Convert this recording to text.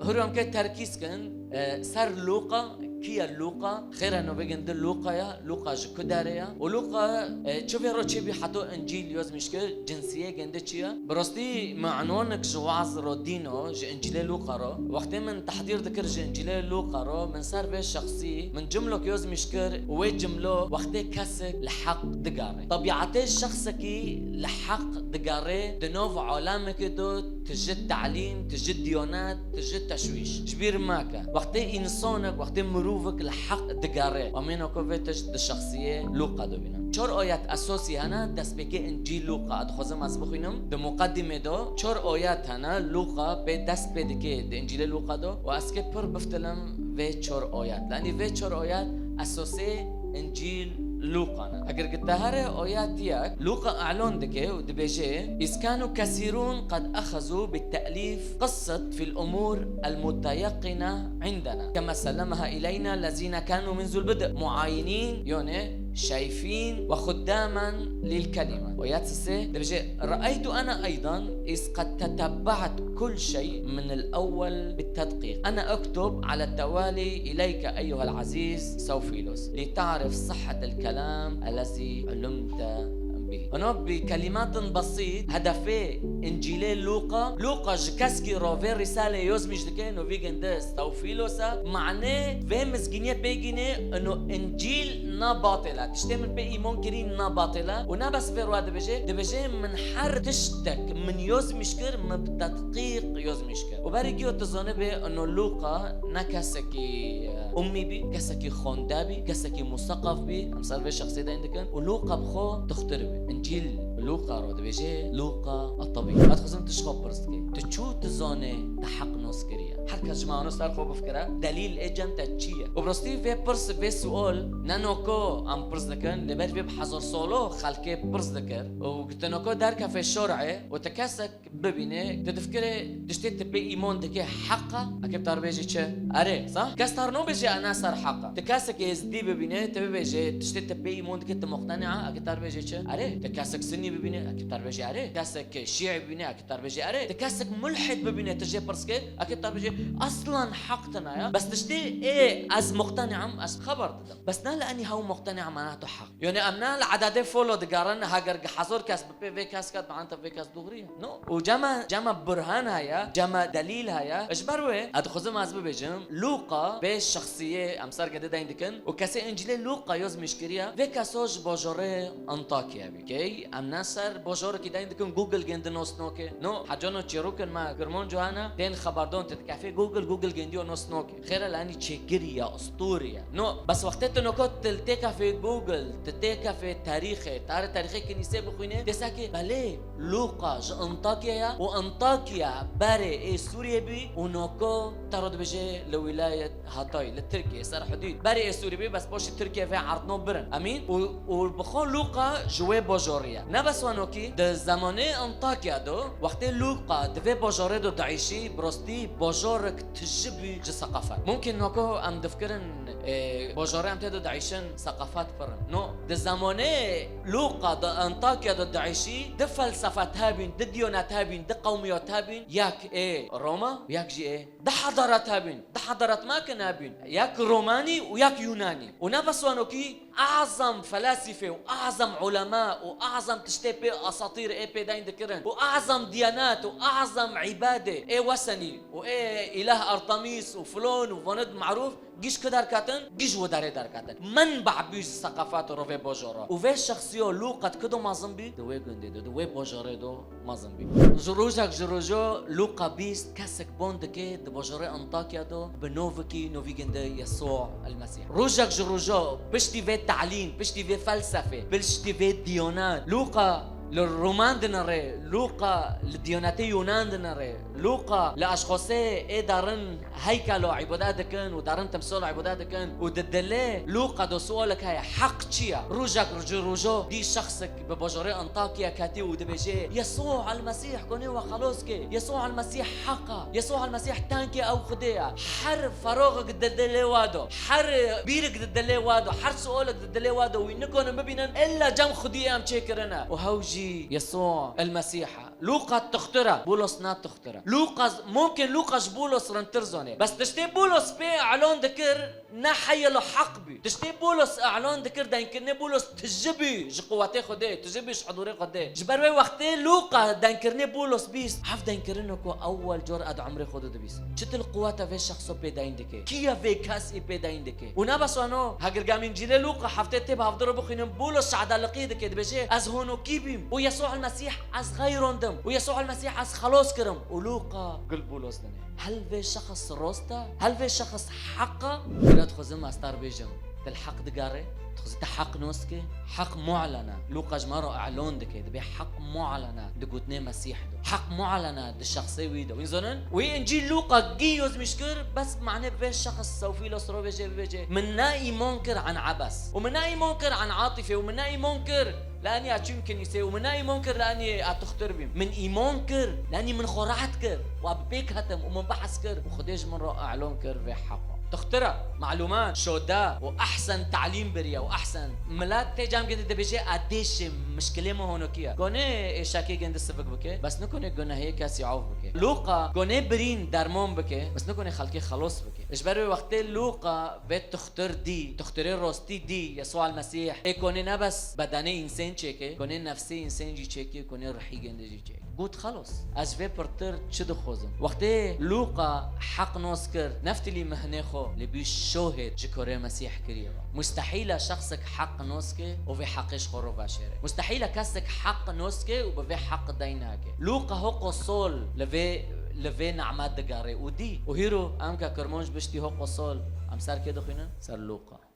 هرم كي تركيز كن سر لوقا كيا لوقا خير انه بيجن دل لوقا يا لوقا جكداريا ولوقا تشوفي روتشي بيحطوا انجيل يوز مشكل جنسيه جندتشيا برستي معنونك جواز رودينو انجيل لوقا رو وقت من تحضير ذكر انجيل لوقا رو من سر به شخصي من جملك يوز مشكر وي جملو وقت كسك لحق دقاري طبيعتي شخصكي لحق دقاري دنوف عالمك دو تجد تعليم تجد ديونات تجد تشويش جبير ماكا وقت انسانك وقت مروفك لحق دقاري ومينو كوفيتش الشخصية لوقا دوبينا چور آيات أساسي هنا دست بكي انجيل لوقا ادخوزم از بخوينم ده مقدمه دو چور آيات هنا لوقا به دست بدكي ده انجيل لوقا دو و اسكي پر بفتلم و چور آيات لاني و چور آيات أساسي انجيل لوقا اگر قلتها آيات ياك لوقا اعلن دكي ودبيجي إذ كانوا كثيرون قد أخذوا بالتأليف قصة في الأمور المتيقنة عندنا كما سلمها إلينا الذين كانوا منذ البدء معاينين يوني شايفين وخداما للكلمة وياتسي دبيجي رأيت أنا أيضا إذ قد تتبعت كل شيء من الأول بالتدقيق أنا أكتب على التوالي إليك أيها العزيز سوفيلوس لتعرف صحة الكلام الذي علمت به. أنا بكلمات بسيط هدفي إنجيل لوقا جكسكي روفي رسالة يوزمش دكين نو فيجن دس توفيلوسا معناه في مسجنيات بيجيني إنه إنجيل نا باطلة تشتمل بي إيمان كرين نا باطلة ونا بس في رواد دبجي من حر تشتك من يوزمشكر من بتدقيق يوزمشكر وبارجيو تظن به إنه لوقا نكسكي أمي بي كسكي خوندابي كسكي مثقف بي أمثال في الشخصية ده عندك ولوقا بخو تختربي انجيل لوقا رو دبيجي لوقا الطبيعي ما تخزن تشخب برستكي تشو تزاني تحق نوسكريا حركة جماعة نوستار خوب بفكرة دليل اجم تتشيه وبرستي في برس في سؤال نانوكو ام برس دكن لبرج في بحضر سولو خلكي برس دكر وقتنوكو داركا في الشرعة وتكاسك ببينه تتفكري تشتي تبي ايمان دكي حقا اكيب تربيجي تشه اري صح كاستار نو بيجي انا صار حقا تكاسك يزدي ببينه تبي بيجي تشتي تبي ايمان دكي مقتنعة اكيب تربيجي تشه اري تكاسك سني ببينه اكيب تربيجي اري تكاسك شيعي ببينه اكيب تربيجي اري تكاسك ملحد ببينه تجي برسكي اكيب تربيجي اصلا حقتنا يا بس تشتي ايه از مقتنعم از خبر ددم بس نا لاني هو مقتنع معناته حق يعني امنا العدد فولو دقارن هاجر حصور كاس بي كاس كات معناته في كاس دغريه نو وجما برهان هيا جما دليل هيا اجبروي ادخزم از بيجم لوقا به شخصيه امثال جديده عندكن وكاسي انجيل لوقا يوز مشكريا في كاسوج بوجوري انطاكيا بكي امنا سر بوجور كده عندكن جوجل جندنوس نوكي نو حجونو تشيروكن ما كرمون جوانا دين خبردون تتكافي جوجل جنديو نوس نوكي خير لاني تشيجريا اسطوريا نو بس وقتت انه كنت تلتيكا في جوجل تلتيكا في تاريخي تاريخي كنيسه بخوينه تساكي بلي لوقا انطاكيا وانطاكيا باري اي سوريا بي ونوكو ترد بجي لولايه هاتاي لتركيا صار حدود باري اي سوريا بي بس بوش تركيا في عرض برن امين وبخون لوقا جوي بوجوريا نبس ونوكي ده زمانه انطاكيا دو وقت لوقا دفي بوجوري دو دعيشي بروستي بوجورك تجيبي ثقافات ممكن نوكو ام دفكرن بوجوري ام تدو دعيشن ثقافات فرن نو ده زمانه لوقا ده انطاكيا دو دعيشي ده فلسفات هابين ده ديونات هابين ده قوميات هابين ياك ايه روما وياك جي ايه ده حضارات هابين ده حضارات ما كان هابين ياك روماني وياك يوناني ونفس ونوكي اعظم فلاسفه واعظم علماء واعظم تشتبه اساطير اي بي داين ذكرن واعظم ديانات واعظم عباده اي وثني واي اله ارطميس وفلون وفند معروف جيش كدار كاتن جيش وداري دار كاتن منبع بيج ثقافات روفي بوجورا وفي شخصيه لوقت كدو مازنبي دوي غندي دوي بوجوري دو مازنبي جروجك جروجو لوقا بيست كاسك بوندكي دو بوجوري انطاكيا دو بنوفكي نوفيغندي يسوع المسيح روجك جروجو بشتي في تعليم بشتي في فلسفه بشتي في ديونات لوقا للرومان دنري لوقا للديانات يونان دنري لوقا لاشخاصي دارن هيكلو عباداتكن ودارن تمثال عباداتكن وددلي لوقا دو سؤالك هي حق تشيا روجك رجو دي شخصك ببجري انطاكيا كاتي ودبيجي يسوع المسيح كوني وخلاصكي يسوع المسيح حقا يسوع المسيح تانكي او خديا حر فراغك ددلي وادو حر بيرك ددلي وادو حر سؤالك ددلي وادو وينكون مبينن الا جم خديا ام تشكرنا وهوجي يسوع المسيح لوقا تخترى بولس نا تخترى لوقا ممكن لوقا بولس رنترزوني بس تشتي بولس بي اعلان ذكر نا حيلو حق بي تشتي بولس اعلان ذكر دا يمكن بولس تجبي قواتي خدي تجبي حضوري خدي جبر وقتي لوقا دا يمكن بولس بيس حف دا يمكن كو اول جرأة عمري خدو دبيس شت القوات في شخص بي دا يندكي كيا في كاسي بي دا يندكي ونا بس انو هاجر جامين جيل لوقا حفتي تب هفضرو بخين بولس عدا لقيد كده بيجي از هونو كيبيم ويسوع المسيح از غيرون دم ويسوع المسيح از خلاص كرم ولوقا قل بولس دني هل في شخص روستا هل في شخص حقا قرات خزم استار بيجم الحق دقاري تخزت حق نوسكي حق معلنة لوقا جمارو اعلون دكي دبي حق معلنة دقوتني مسيح دو حق معلنة دي الشخصية ويدو وينزونن وإنجيل لوقا جيوز مشكر بس معناه في شخص سوفي لسرو بيجي منائي منكر عن عبس ومنائي منكر عن عاطفة ومنائي منكر لاني يمكن يسوي ومنائي منكر لاني اتختر بهم من ايمان كر لاني من خرعت كر وابيك هتم ومن بحث كر وخديج من رأى اعلون كر في حقه تخترع معلومات شودا واحسن تعليم بريا واحسن ملات تجام قد بيجي قديش مشكله ما هونكيا كوني شاكي قند السبك بك بس نكون قلنا هيك يعوف بك لوقا كوني برين درمون بك بس نكون خلقي خلاص بك ايش بري وقت لوقا بيت تختار دي تختاري روستي دي يسوع المسيح كوني نبس بدني انسان تشيكي كوني نفسي انسان جي تشيكي كوني روحي قند جي تشيكي قلت خلص از في برتر تشد خوزم وقتی لوقا حق نوسكر نفتلي مهنخو لبيش شوهد جكوري مسيح كريبا مستحيل شخصك حق نوسكي وفي حقش خرو باشره مستحيل كسك حق نوسكي وبفي حق ديناك لوقا هو قصول لفي نعمات دقاري ودي وهيرو امكا كرمونج بشتي هو قصول ام سار كده خينا سار لوقا